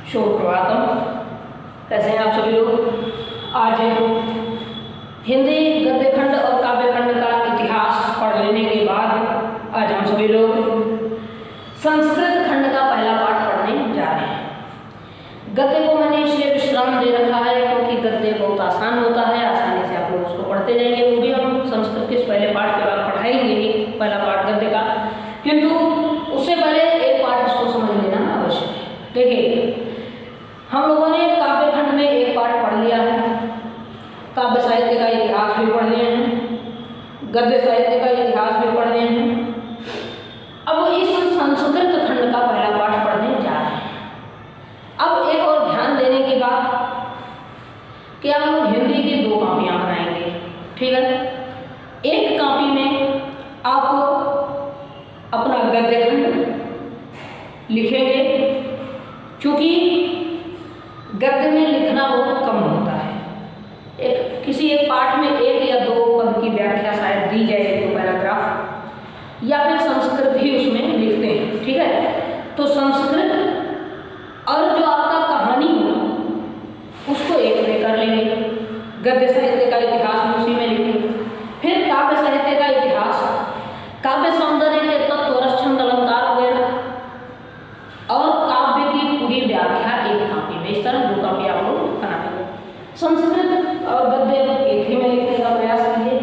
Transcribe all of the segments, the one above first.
सुप्रभातम। कैसे हैं आप सभी लोग। आज हिंदी गद्य खंड और काव्य खंड का इतिहास पढ़ लेने के बाद आज हम सभी लोग संस्कृत खंड का पहला पाठ पढ़ने जा रहे हैं। गद्य को मैंने इसलिए विश्राम दे रखा है क्योंकि गद्य बहुत आसान होता है, आसानी से आप लोग उसको पढ़ते जाएंगे। वो भी हम संस्कृत के इस पहले पाठ के बाद पढ़ाएंगे ही, पहला पाठ गद्य का, किंतु उससे पहले एक पाठ इसको समझ लेना आवश्यक है। देखिए, हम लोगों ने काव्य खंड में एक पाठ पढ़ लिया है, काव्य साहित्य का इतिहास भी पढ़ लिए हैं, गद्य साहित्य का इतिहास भी पढ़ लिए हैं। अब इस संस्कृत खंड का पहला पाठ पढ़ने जा रहे हैं। अब एक और ध्यान देने की बात कि हम लोग हिंदी की 2 कापियां बनाएंगे, ठीक है। एक कापी में आप अपना गद्य खंड लिखेंगे, क्योंकि गद्य में लिखना बहुत कम होता है। किसी एक पाठ में 1 या 2 पद की व्याख्या शायद दी जाए, तो पैराग्राफ, या फिर संस्कृत ही उसमें लिखते हैं, ठीक है। तो संस्कृत और जो आपका कहानी हो उसको एक में कर लेंगे, गद्य साहित्य का इतिहास में उसी में लिखेंगे। फिर काव्य साहित्य का इतिहास, काव्य सौंदर्य के तत्व, रस, छंद, अलंकार वगैरह, और काव्य की पूरी व्याख्या एक कापी में। इस तरह 2 कापी आप लोग बना देंगे। संस्कृत और गद्य एक ही में लिखने का प्रयास कीजिए।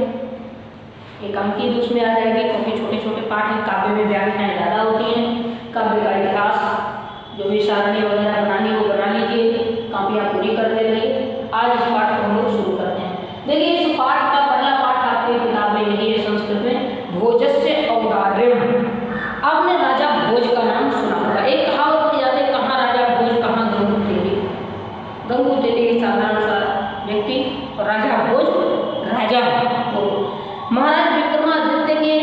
एकांकी भी उसमें आ जाएगी क्योंकि छोटे छोटे पाठ हैं, काव्य में व्याख्याएं ज़्यादा होती हैं। काव्य का इतिहास जो भी सारणी वगैरह बनानी वो बना लीजिए, कापियाँ पूरी कर दे रही। आज इस पाठ को हम लोग शुरू करते हैं। देखिए, इस पाठ का पहला पाठ आपकी किताब में यही है संस्कृत में, भोजस्य औदार्यम। आपने राजा भोज का नाम सुना होगा। एक कहावत हो जाती है, कहाँ राजा भोज कहाँ गंगू तेली। गंगू तेली साधारण सा व्यक्ति और राजा भोज राजा हो। महाराज विक्रमादित्य के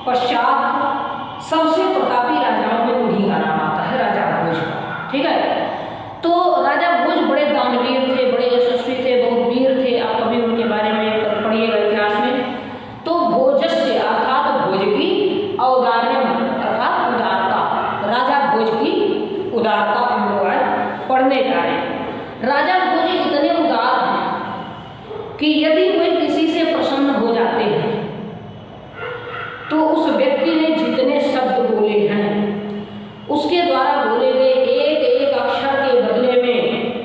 पश्चात सबसे प्रतापी राजाओं में उन्हीं का नाम आता है, राजा भोज का, ठीक है। तो राजा भोज बड़े दानवीर थे, बड़े यशस्वी थे, बहुत वीर थे। आप कभी उनके बारे में पढ़िएगा इतिहास में। तो भोजस्य अर्थात भोज की, औदार्यम अर्थात उदारता, राजा भोज की उदारता हम लोग आज पढ़ने जा रहे हैं। राजा भोज इतने उदार हैं कि यदि वे किसी से प्रसन्न हो जाते हैं तो उस व्यक्ति ने जितने शब्द बोले हैं उसके द्वारा बोले गए एक एक अक्षर के बदले में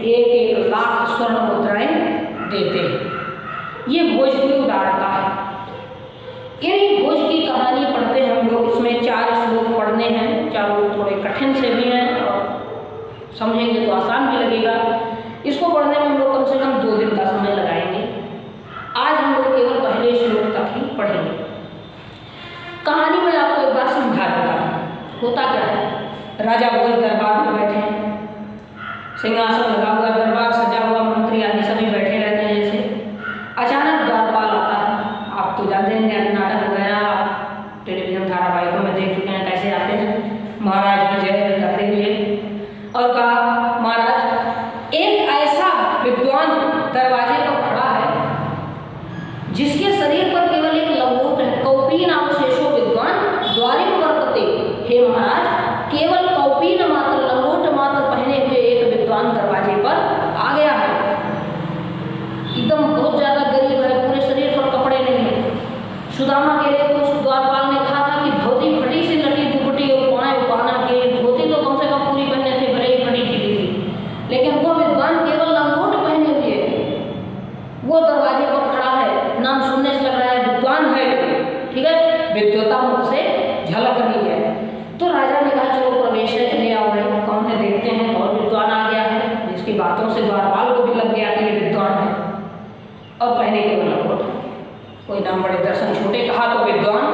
1-1 लाख स्वर्ण मुद्राएं देते हैं। ये भोज की उदारता है। इन्हीं भोज की कहानी पढ़ते हैं हम लोग। इसमें 4 श्लोक पढ़ने हैं, चारों थोड़े कठिन से भी हैं और समझेंगे तो आसान भी लगेगा। इसको पढ़ने में हम लोग कम से कम 2 दिन का समय लगाएंगे। आज हम लोग केवल पहले श्लोक तक ही पढ़ेंगे। कहानी में आपको एक बार समझा देता हूँ। होता क्या है, राजा भोज दरबार में बैठे हैं, सिंहासन लगा हुआ, दरबार सजा हुआ, मंत्री आदि सभी बैठे रहते हैं। जैसे अचानक द्वारपाल आता है। आप तो जानते हैं, नाटक वगैरह टेलीविजन धारावाहिकों में देख चुके हैं कैसे आते हैं। महाराज की जय करते हुए और कहा, महाराज एक ऐसा विद्वान दरवाजे पर खड़ा है जिसके शरीर पर केवल एक लंगोट है। कौपीन अवशेषो विद्वान द्वारिम वर्तते। हे महाराज, केवल कौपीन मात्र, लंगोट मात्र पहने हुए एक विद्वान दरवाजे पर आ गया है। एकदम बहुत ज्यादा गरीब है, पूरे शरीर पर कपड़े नहीं है। सुदामा के लिए तो उस द्वारपाल ने कहा था कि धोती फटी सी लटी दुपट्टी और पाए पाना के, धोती तो कम से कम पूरी पहने थे, भले ही फटी ढीली थी, लेकिन वो विद्वान केवल लंगोट पहने हुए वो दरवाजे पर खड़ा है। नाम सुनने से लग रहा है विद्वान है, ठीक है, विद्वता मुख से झलक रही है। तो राजा ने कहा, चलो प्रवेश ले आओ भाई, कौन है देखते हैं कौन विद्वान आ गया है। जिसकी बातों से द्वारपाल को भी लग गया कि ये विद्वान है और पहने केवल लंगोट। कोई नाम बड़े दर्शन छोटे, कहा तो विद्वान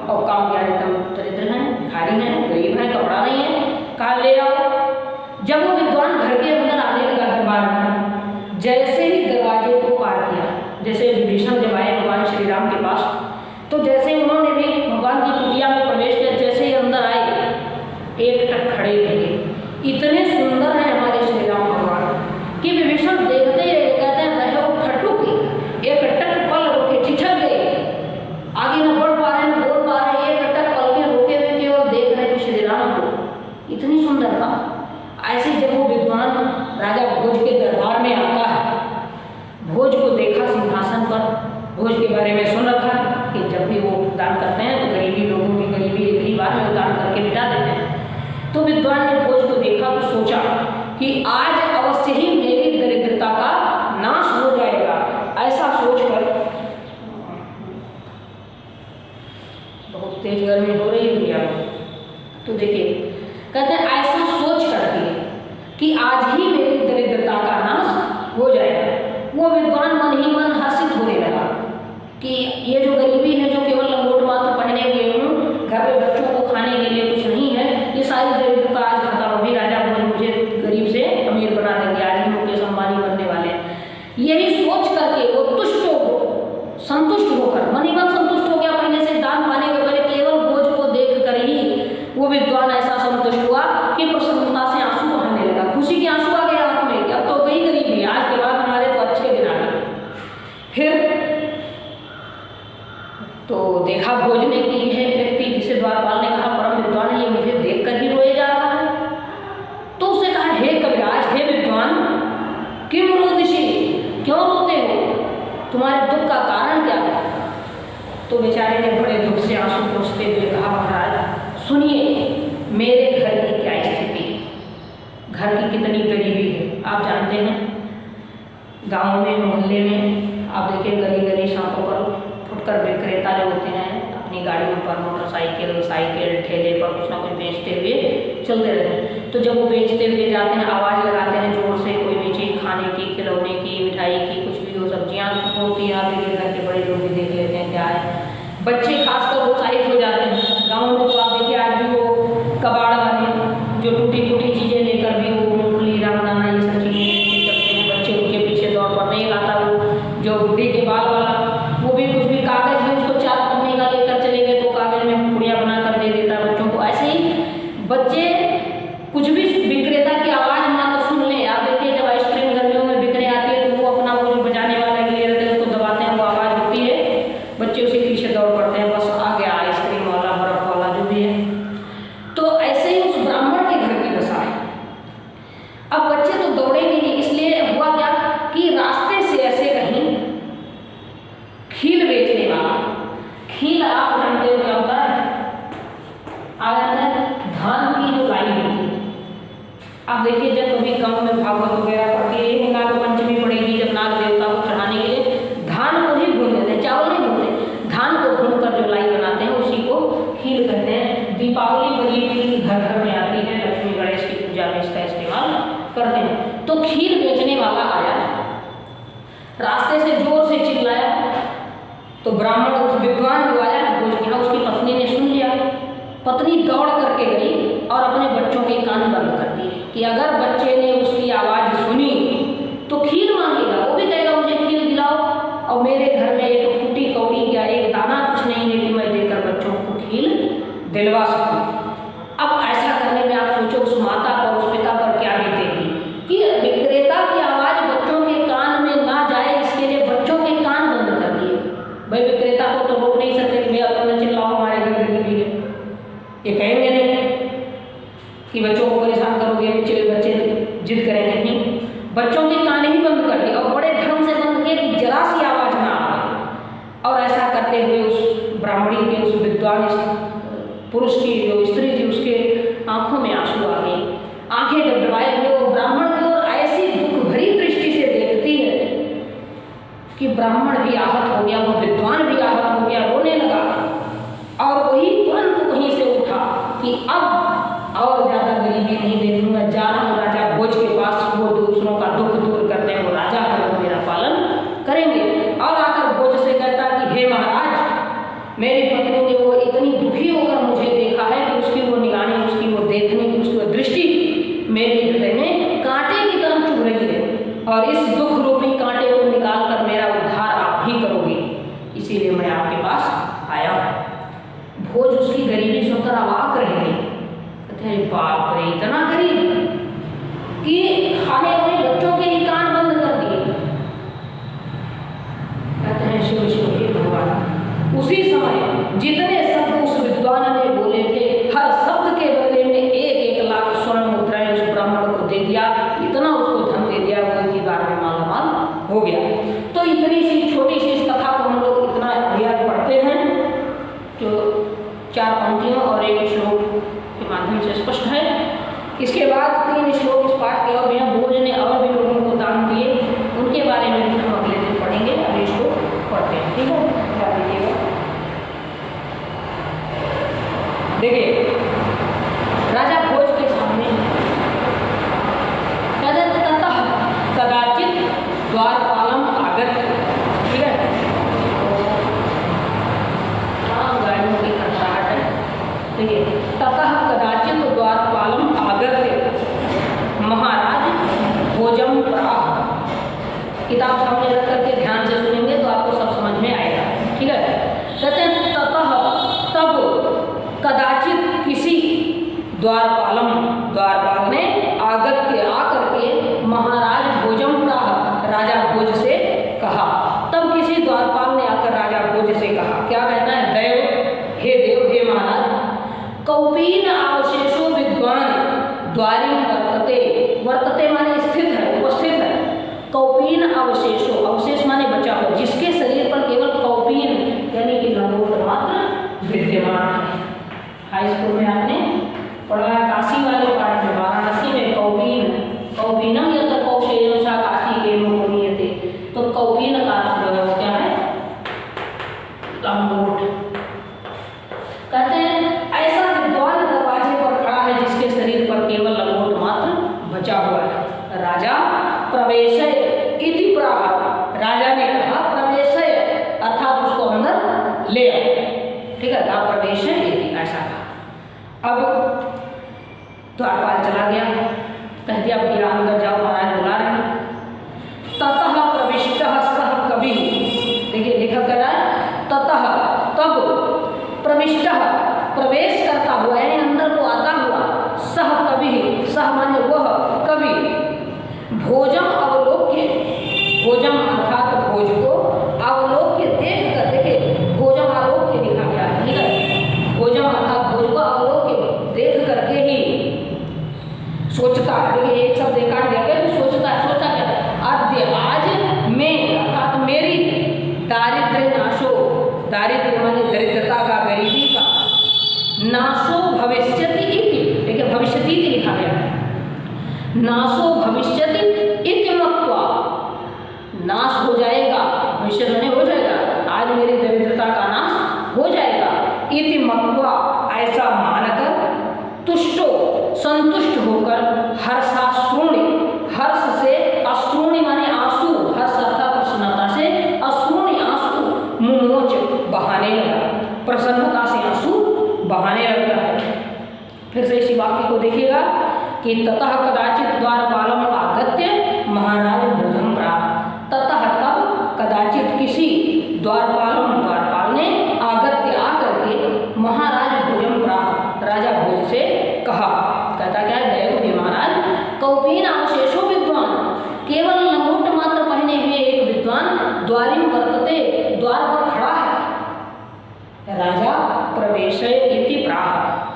और काम क्या एकदम दरिद्र हैं, भिखारी हैं, गरीब हैं, कपड़ा नहीं है, कहा ले आओ। जब वो विद्वान घर के अंदर आने लगा दरबार में, जैसे ही दरवाजे को पार किया, जैसे विभीषण जब आए भगवान श्री राम के पास, तो जैसे उन्होंने भी भगवान की कुटिया में प्रवेश किया, जैसे ही अंदर आए एक टक खड़े रहे। इतने सुंदर हैं हमारे श्री राम भगवान कि विभीषण देखते ही कहते हैं रहे वो ठट्ठुकी, एक टक पल रोके ठिठक गए, आगे न बढ़ पा रहे न बोल पा रहे, एक टक पल में रोके हुए केवल देख रहे श्री राम को। इतनी सुंदरता। ऐसे जब वो विद्वान राजा भोज के दरबार में आता है। भोज को देखा सिंहासन पर, भोज के बारे में सुन रखा है कि जब भी वो दान करते हैं तो गरीबी लोगों की गरीबी एक ही बार में दान करके मिटा देते हैं। तो विद्वान ने भोज को देखा तो सोचा कि आज अवश्य ही मेरी दरिद्रता का नाश हो जाएगा। ऐसा सोचकर, बहुत तेज गर्मी हो रही है भैया, तो देखिए कहते हैं ऐसा सोच करके कि आज ही मेरी दरिद्रता का नाश हो जाएगा, वो विद्वान मन ही मन हर्षित होने लगा कि ये जो गरीबी है, जो केवल लंगोट मात्र पहने हुए हूँ, घर में बच्चों को खाने के लिए कुछ नहीं है, ये सारी दरिद्रता आज खत्म होगी। राजा भोज मुझे गरीब से अमीर बना देंगे, आज ही मुकेश अंबानी बनने वाले हैं। यही सोच करके वो संतुष्ट होकर, मन ही मन संतुष्ट हो गया पहले से दान पाने के पहले। केवल भोज को देख कर ही वो विद्वान ऐसा संतुष्ट हुआ कि प्रसन्नता से आंसू बहने लगा, खुशी के आंसू आ गए आंख में। अब तो गई गरीबी, आज के बाद हमारे तो अच्छे दिन आ गए। फिर तो देखा भोज ने कि यह व्यक्ति जिसे द्वारपाल ने कहा परम विद्वान है, ये मुझे देख कर ही रोए जा रहा है। तो उसने कहा, हे कविराज, हे विद्वान, किम रोदिषि, क्यों रोते हो, तुम्हारे दुख का कारण क्या है? तो बेचारे ने बड़े दुख से आंसू पोंछते हुए कहा, महाराज सुनिए, मेरे घर की क्या स्थिति है, घर की कितनी गरीबी है। आप जानते हैं गाँव में, मोहल्ले में आप देखिए गली गली सड़कों पर फुटकर विक्रेता जो होते हैं अपनी गाड़ियों पर, मोटरसाइकिल, साइकिल, ठेले पर कुछ ना कुछ बेचते हुए चलते रहते हैं। तो जब वो बेचते हुए जाते हैं, आवाज़ लगाते हैं जोर से, कोई भी चीज़ खाने की, खिलौने की, मिठाई की, कुछ भी हो, सब्जियाँ होती हैं, आप देखिए घर के बड़े लोग भी देख लेते हैं क्या है, बच्चे खासकर उत्साहित हो जाते हैं। गाँव में तो आप देखिए आज भी वो कबाड़ वाले जो टूटी फूटी चीज़ें लेकर भी वो मूंगफली, रामदाना, ये सब चीज़ें करते हैं, बच्चे उनके पीछे दौड़ पड़ते हैं। आता वो जो बुढ़ी के बाल वाला, वो भी कुछ भी कागज भी उसको 4 पन्ने का लेकर चले गए तो कागज में पुड़िया बना कर दे देता बच्चों को। ऐसे ही बच्चे कुछ भी विक्रेता की आवाज़ मात्र सुन लें, आप देखिए जब आइसक्रीम गर्मियों में बिकने आती है तो वो अपना वो जो बजाने वाला लिए रहते हैं उसको दबाते हैं, वो आवाज़ होती है, बच्चे उसी पीछे दौड़ पड़ते हैं, बस आ गया आइसक्रीम वाला, बर्फ वाला, जो भी है। तो ऐसे ही उस ब्राह्मण के घर की दशा है। अब बच्चे तो दौड़ेंगे ही, इसलिए हुआ क्या कि रास्ते से ऐसे कहीं खील बेचने वाला, खील आप जानते हो क्या होता है, धान की जो लाई होती है। आप देखिए जब कभी गाँव में भागवत वगैरह पढ़ती है, नाग पंचमी पड़ेगी, जब नाग देवता को चढ़ाने के लिए धान को ही भून देते हैं, चावल नहीं भूनते, धान को भून कर जो लाई बनाते हैं उसी को खील कहते हैं। दीपावली बड़ी घर घर में आती है, लक्ष्मी गणेश की पूजा में इसका इस्तेमाल करते हैं। तो खील बेचने वाला आया, रास्ते से जोर से चिल्लाया, तो ब्राह्मण उस विद्वान जो आया भोज के यहाँ, उसकी पत्नी ने सुन लिया। पत्नी दौड़ करके गई और अपने बच्चों के कान बंद कर दिए कि अगर बच्चे ने उसकी आवाज़ सुनी तो खीर मांगेगा, वो भी कहेगा मुझे खीर दिलाओ, और मेरे घर में एक फूटी कौड़ी या एक दाना कुछ नहीं है कि मैं देकर बच्चों को खीर दिलवा सकूँ। अब ऐसा करने में आप सोचो उस माता पर, उस पिता पर क्या बीतेगी कि विक्रेता की आवाज़ बच्चों के कान में ना जाए, इसके लिए बच्चों के कान बंद कर दिए। भाई विक्रेता को तो रोक नहीं सकते कि भैया अपना चिल्लाओ हमारे घर गरीबी है, ये कहेंगे नहीं कि बच्चों को परेशान करोगे, बच्चे जिद करेंगे नहीं, बच्चों के कान ही बंद कर दिए और बड़े ढंग से बंद किए कि जरा सी आवाज़ ना आए। और ऐसा करते हुए उस ब्राह्मणी के, उस विद्वान पुरुष की जो स्त्री थी उसके आंखों में आंसू आ गए, आंखें डबडबाए हुए वो ब्राह्मण की ओर ऐसी दुख भरी दृष्टि से देखती है कि ब्राह्मण भी आहत हो गया, वो विद्वान भी आहत हो गया, रोने लगा। और वही तुरंत वहीं से उठा कि अब और ज़्यादा गरीबी नहीं देखूंगा, जा रहा हूँ राजा भोज के पास, वो दूसरों का दुख दूर करते हैं, वो राजा है, वो मेरा पालन करेंगे। और आकर भोज से कहता कि हे महाराज, मेरी पत्नी ने वो इतनी दुखी होकर मुझे देखा है कि उसकी वो निगाहें, उसकी वो देखने की, उसकी वो दृष्टि मेरे हृदय में कांटे की तरह चुभ रही है, और इस दुख रूपी कांटे को निकाल कर मेरा उद्धार आप ही करोगे, इसीलिए मैं आपके पास आया हूँ। भोज उसकी गरीबी सुनकर अवाक रह गई, कहते हैं बाप रे, इतना गरीब कि खाने वाले बच्चों के ही कान बंद कर दिए। कहते हैं शिव शिव हे भगवान। उसी समय जितने शब्द उस विद्वान ने बोले थे, हर शब्द के बदले में 1-1 लाख स्वर्ण मुद्राएं उस ब्राह्मण को दे दिया, इतना उसको पंक्तियों और एक श्लोक के माध्यम से स्पष्ट है। इसके बाद 3 श्लोक इस पाठ के और भैया भोज ने और भी लोगों को दान दिए, उनके बारे में भी हम अगले दिन पढ़ेंगे। अभी इसको पढ़ते हैं, ठीक है? क्या देखिएगा, देखिए राजा भोज के सामने ततः कदाचित द्वारपालम आगत, ठीक है? गाड़ियों की खड़खड़ाहट है। देखिए ततः कदाचित द्वारपालम आगत महाराज भोजम प्राह। किताब सामने रख करके ध्यान से सुनेंगे तो आपको सब समझ में आएगा, ठीक है? कहते हैं ततः तब कदाचित किसी द्वारपालम, द्वारपाल ने आगत्य आकर के महाराज भोजम प्राह, राजा भोज से कहा। तब किसी द्वारपाल ने आकर राजा भोज से कहा, क्या कहता है? देव, हे देव, हे महाराज, कौपीन अवशेषो विद्वान द्वारी वर्तते। वर्तते माने स्थित है, उपस्थित है। कौपीन अवशेषो, अवशेष माने बचा हुआ, जिसके शरीर पर केवल कौपीन यानी कि लंगोट मात्र विद्यमान है। हाई स्कूल में आपने पढ़ा है, काशी वाले पाठ में, वाराणसी में कौपीन, कौपीनम या तो कौशेयम सा काशी के मुनियते, तो कौपीन का अर्थ जो है वो क्या है? लंगोट। कहते हैं ऐसा विद्वान दरवाजे पर खड़ा है जिसके शरीर पर केवल लंगोट मात्र बचा हुआ है। राजा प्रवेशय इति प्राह, राजा ने कहा प्रवेशय अर्थात उसको अंदर ले आओ, ठीक है? कहा प्रवेशय इति, ऐसा कहा। अब द्वारपाल चला गया, कह दिया भैया अंदर जाओ, महाराज बुला रहे हैं। ततः प्रविष्टः सः कवि, देखिए लेखक कह रहा है ततः तब प्रविष्टः प्रवेश करता हुआ यानी अंदर को आता हुआ, सह कवि, सह माने वह कवि, भोजम अवलोक्य, भोजम अर्थात भोज को अवलोक्य देख कर, देखिए भोजम अवलोक्य लिखा गया है, ठीक है? भोजम अर्थात भोज को अवलोक्य देख करके ही सोचता है, देखिए एक शब्द एक काट देकर सोचता है, सोचा क्या? आद्य आज मैं अर्थात मेरी दारिद्र्य नाशो, दारिद्र्य माने दरिद्रता का, गरीबी का, नाशो भविष्यति इति, देखिए भविष्यति लिखा गया है, नाशो भविष्यति इति मत्वा, नाश हो जाएगा, भविष्य में हो जाएगा, आज मेरी दरिद्रता का नाश हो जाएगा। इति मत्वा, ऐसा मानकर, तुष्टो संतुष्ट होकर, हर्षाश्रुणि, हर्ष से अश्रुणि माने आंसू, हर्ष अर्थात प्रसन्नता से, अश्रुणि आंसू, मुमोच बहाने लगा, प्रसन्नता से आंसू बहाने लगता है। फिर से इसी वाक्य को देखिएगा कि ततः कदाचित द्वारपालम आगत्य महाराज भोजम प्राह। ततः तब कदाचित किसी द्वारपालम, द्वारपाल ने आगत्य आकर के महाराज भोजम प्राह, राजा भोज से कहा। कहता क्या है? देव, हे महाराज, कौपीन अवशेषो विद्वान, केवल लंगोट मात्र पहने हुए एक विद्वान द्वारी वर्तते, द्वार पर खड़ा है। राजा प्रवेशय इति प्राह,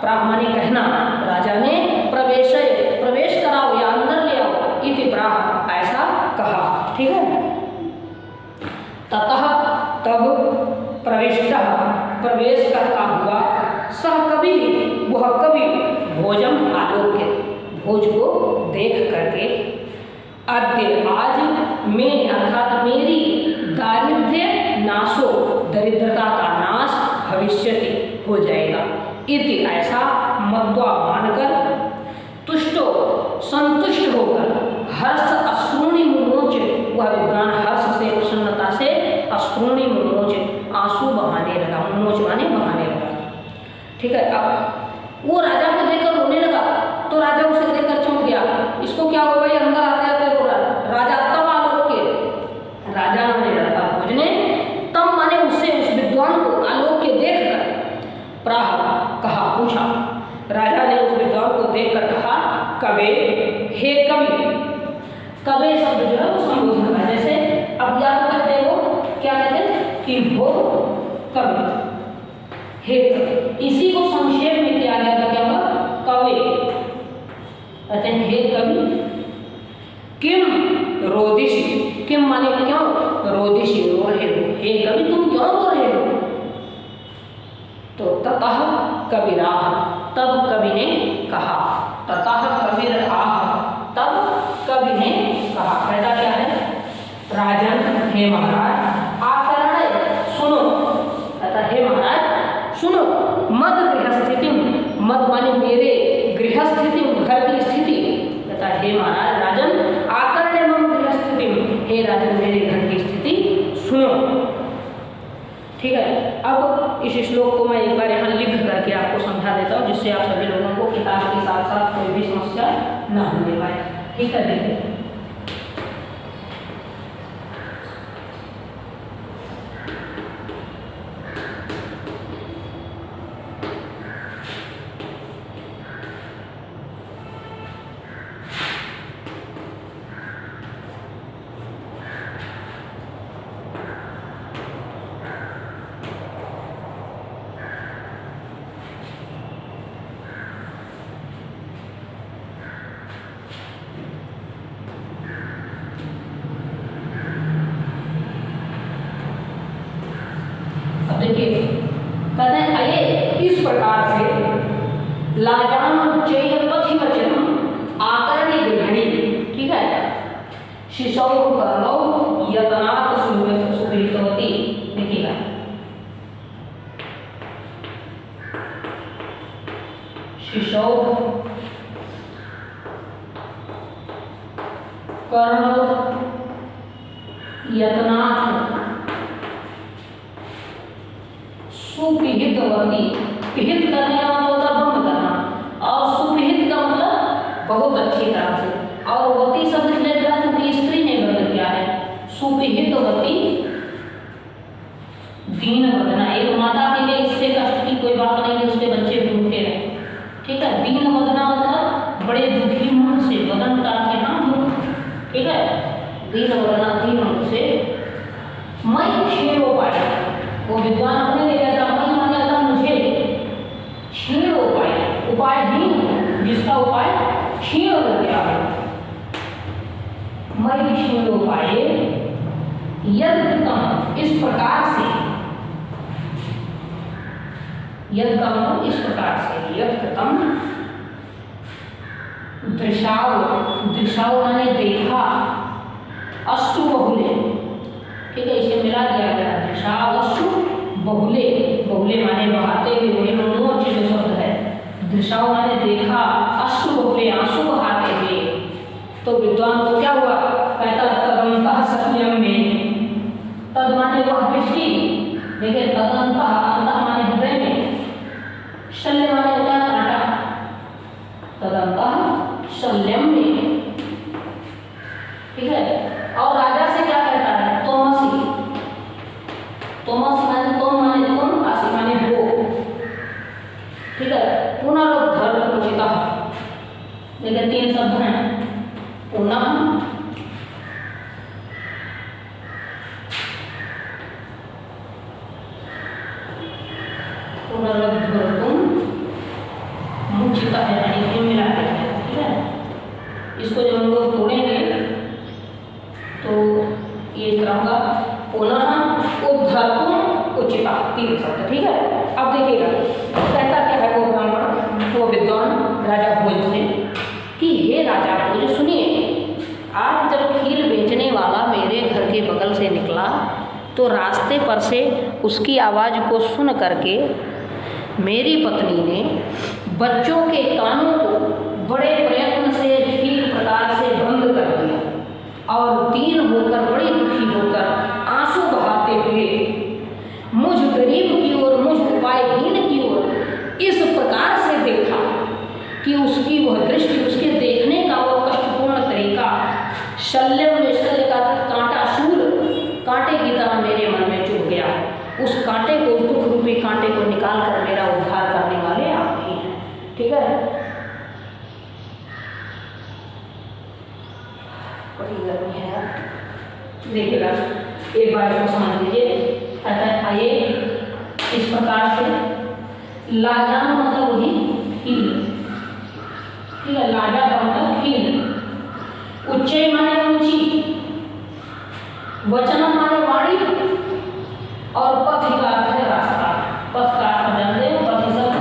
प्राह माने कहना, राजा ने प्रवेशय, प्रवेश कराओ या अंदर ले आओ, इति प्राह, ऐसा कहा, ठीक है? ततः तब प्रविष्टः प्रवेश करता हुआ, सह कवि, वह कवि, भोजम आलोक्य, भोज को देख करके, अद्य आज मैं अर्थात मेरी दारिद्र्य नाशो, दरिद्रता का नाश भविष्यति हो जाएगा, इति ऐसा मत्वा मानकर, तुष्टो संतुष्ट होकर, हर्ष अश्रुणि मुमोच, वह विद्वान हर्ष से, प्रसन्नता से, अश्रुणि मुमोच, आंसू बहाने लगा, मुमोच माने बहाने लगा, ठीक है? अब वो राजा को देखकर रोने लगा, तो राजा उसे देखकर चौंक गया, इसको क्या हो भाई? अंदर आते आते रो रहा। राजा तब आलोक्य, राजा ने रखा भोज ने, तब माने उससे, उस विद्वान को आलोक्य देखकर, प्राह कहा, पूछा, राजा ने उस विद्वान को देखकर कहा, कवे, हे कवि। कवे शब्द जो है वो संबोधन है, जैसे अब या तो कहते हैं वो क्या कहते हैं कि वो कवि, हे कवि, इसी को संक्षेप में किया गया था, क्या हुआ? कवि, कहते हैं हे कवि, किम रोदिशी, किम माने क्यों, रोदिशी, रो रहे हो, हे कवि तुम क्यों रो रहे हो? तो ततः कबीराह, तब कवि ने कहा। ततः कबीराह, तब कवि ने कहा। कहता क्या है? राजन, हे महाराज, आकरण सुनो। कहता हे महाराज सुनो, मद गृहस्थितिम, मद माने मेरे, गृहस्थितिम घर की स्थिति। कहता हे महाराज राजन, आकरण मम गृहस्थितिम, हे राजन मेरे घर की स्थिति सुनो। ठीक है, अब इस श्लोक को मैं एक बार यहाँ लिख करके आपको समझा देता हूँ, जिससे आप सभी लोगों को किताब के साथ साथ कोई भी समस्या न होने पाए। ठीक है, देखिए कहते हैं आइए इस प्रकार से लाजाम चेय पथि वचन आकरणी गृहिणी। ठीक है, शिशौ कर्णौ यतनात् सुविहितवती। देखिएगा शिशौ कर्णौ यतनात् सुपिहितवती। पिहित करने का मतलब होता है बंद करना, और सुपिहित का मतलब बहुत अच्छी तरह से, और वती शब्द ले रहा क्योंकि स्त्री ने बंद किया है। सुपिहितवती दीन वदना, एक माता के लिए इससे कष्ट की कोई बात नहीं कि उसके बच्चे भूखे रहे। ठीक है, दीन वदना मतलब बड़े दुखी मन से, वदन का के नाम दुख। ठीक है, दीन वदना दीन मन से। मैं क्षीणो पाए, वो विद्वान अपने ले जाता मैं माने अगर मुझे क्षीण उपाय, उपायहीन जिसका उपाय क्षीण हो गया है, मैं क्षीण उपाय यद् इस प्रकार से, यद् इस प्रकार से, यद् दृशाव, दृशाव माने देखा, अश्रु बहुले। ठीक है, इसे मिला दिया गया, दृशाव अश्रु बहुले, बहुले माने बहाते हुए, वही मनोज जो शब्द है। दृशाव माने देखा, अश्रु बहुले आंसू बहाते हुए। तो विद्वान को क्या हुआ? कहता तदंतः सत्यम में, तद माने वह दृष्टि। देखिए तदंतः, अंतः माने हृदय में, शल्य माने होता है कांटा, तदंतः शल्यम में। ठीक है, और राजा से क्या कहता है? तोमसी, तोमसी माने तुम, माने तुम, आसी माने वो। ठीक है, पुनरुद्धर उचितः। देखिए तीन शब्द हैं, पुनः, पुनरुद्धर्तुं मुचितः, यानी कि मिला के। ठीक है, इसको जब हम लोग तोड़ेंगे तो ये होगा पुनः उद्धर्तुं उचिता, तीन शब्द। ठीक है, अब देखिएगा कहता क्या है वो ब्राह्मण, वो विद्वान राजा भोज से कि हे राजा भोज सुनिए, आज जब खील बेचने वाला मेरे घर के बगल से निकला तो रास्ते पर से उसकी आवाज़ को सुन करके मेरी पत्नी ने बच्चों के कानों को बड़े प्रयत्न से ठीक प्रकार से बंद कर दिया, और दीन होकर, बड़ी दुखी होकर, आंसू बहाते हुए मुझ गरीब की ओर, मुझ उपायहीन की ओर इस प्रकार से देखा कि उसकी वह दृष्टि, उसके देखने का वो कष्टपूर्ण तरीका, शल्य में, शल्य का कांटा, शूल कांटे की तरह मेरे मन में चुभ गया। उस कांटे को, उस दुख रूपी कांटे को निकाल कर मेरा उद्धार करने वाले आप ही हैं। ठीक है, बड़ी गर्मी है। देखिएगा एक बार इसको समझ लीजिए। कहता है आइए इस प्रकार से, लाजान मतलब वही हील। ठीक है, लाजा का मतलब हील, उच्चय माने ऊंची, वचन माने वाणी, और पथ का अर्थ है रास्ता। पथ का अर्थ जानते हो, पथ शब्द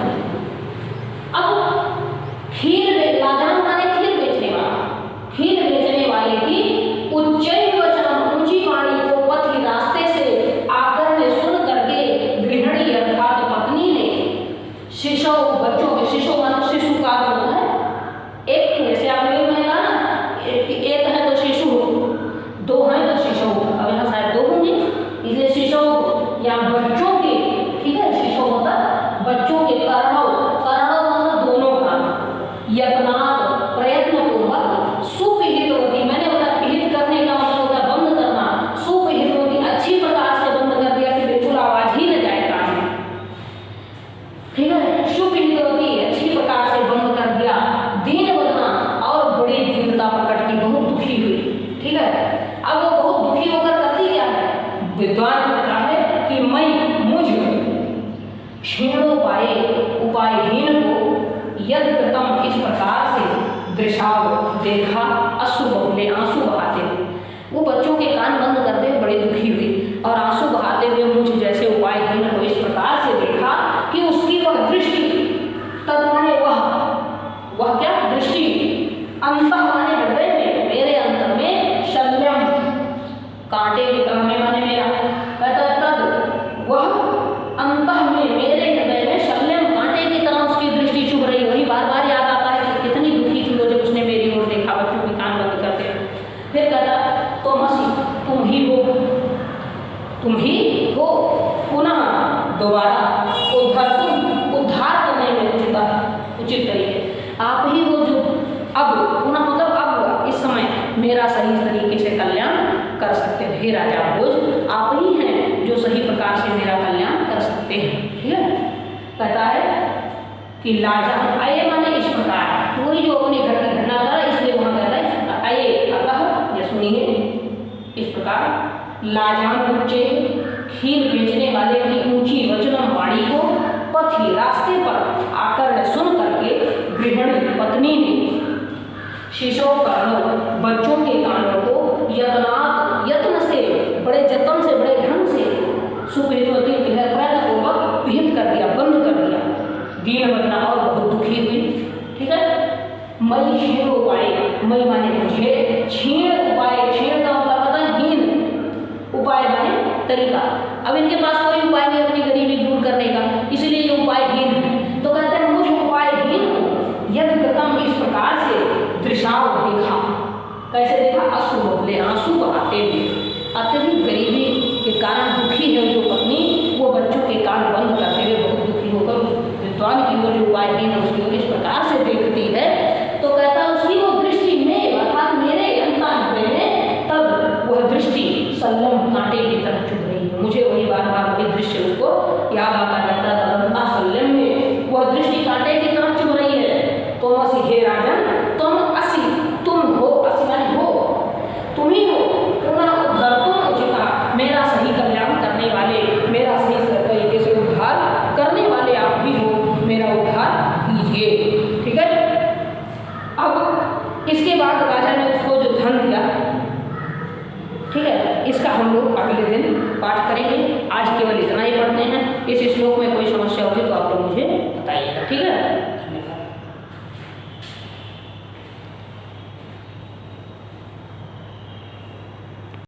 यत्नात् प्रयत्नपूर्वक सुपिहितवती, मैंने बोला पिहित करने का मतलब होता है बंद करना, सुपिहितवती अच्छी प्रकार से बंद कर दिया कि बिल्कुल आवाज ही न जाए कान में, ठीक है। सुपिहितवती अच्छी प्रकार से बंद कर दिया। दीनवदना, और बड़ी दीनता प्रकट की, बहुत दुखी हुई, ठीक है। अब वो बहुत दुखी होकर करती क्या है, विद्वान कहता है कि मैं मुझ क्षीणोपाय उपायहीन को यद कृतम, इस प्रकार से दृशाव देखा, अश्रु बहुले, आंसू बहाते हुए। वो बच्चों के कान बंद करते हुए बड़ी दुखी हुई और आंसू बहाते हुए मुझ जैसे उपायहीन को इस प्रकार से देखा कि उसकी वह दृष्टि, तब माने वह क्या दृष्टि, अंत माने हृदय में, मेरे अंतर में, शल्यम कांटे के क्रम में माने मेरा, कहता है तब वह अंत में, मेरे हृदय में, शल्यम कांटे की तरह उसकी दृष्टि चुभ रही। वही बार बार याद आता है कि कितनी दुखी थी वो जब उसने मेरी ओर देखा बच्चों के कान बंद करते हुए। फिर कहता तो मसी, तुम ही हो, तुम ही हो, पुनः दोबारा उद्धार करने में उचित तरीके, आप ही हो जो अब पुनः मतलब अब इस समय मेरा सही तरीके से कल्याण कर सकते हैं। हे राजा भोज, आप ही हैं जो सही प्रकार से मेरा कल्याण कर सकते हैं, ठीक है। कहता है कि लाजा, अये माने इस प्रकार, वही जो अपने घर की घटना था, इसलिए वहां कहता है अये, अतः ये सुनिए इस प्रकार। लाजान ऊंचे, खीर बेचने वाले की ऊंची वचनम वाणी को पथी, रास्ते पर आकर सुन करके गृहिणी पत्नी ने शिशो कर्णों, बच्चों के कानों को यत्न से, बड़े जतन से, बड़े ढंग से, सुपिहितवती प्रयत्नपूर्वक पिहित कर दिया, बंद कर दिया। दीनवदना, और बहुत दुखी हुई, ठीक है। मई क्षीण उपाय, मई माने मुझे, क्षीण उपाय, क्षीण का मतलब पता है हीन, उपाय माने तरीका। अब इनके पास कोई उपाय नहीं अपनी गरीबी दूर करने का, इसलिए ये उपायहीन है। तो कहते हैं मुझ उपायहीन को यदि कृतम, इस प्रकार से दृशाव देखा, कैसे देखा, अश्रु बहुले, आंसू बहाते हुए। अत्यधिक गरीबी के कारण दुखी है जो पत्नी, वो बच्चों के कान बंद करते हुए बहुत दुखी होकर विद्वान की ओर जो उपायहीन है उसकी ओर इस प्रकार से देखती है। तो कहता उसकी वो दृष्टि में, अर्थात मेरे अंतःहृदय में, तब वह दृष्टि सल्लम कांटे की तरह चुभ रही है। मुझे वही बार बार वही दृश्य उसको याद आता रहता है, तदंता सल्लम में वह दृष्टि कांटे की तरह चुभ रही है। तो मसी, हे राजन, तुम असी, तुम हो, असी माने हो, तुम ही हो, पुनः उद्धर्तुम उचिता, मेरा सही कल्याण करने वाले, मेरा सही तरीके से उद्धार करने वाले आप ही हो, मेरा उद्धार कीजिए, ठीक है। अब इसके बाद राजा ने उसको जो धन दिया, ठीक है, इसका हम लोग अगले दिन पाठ करेंगे। आज केवल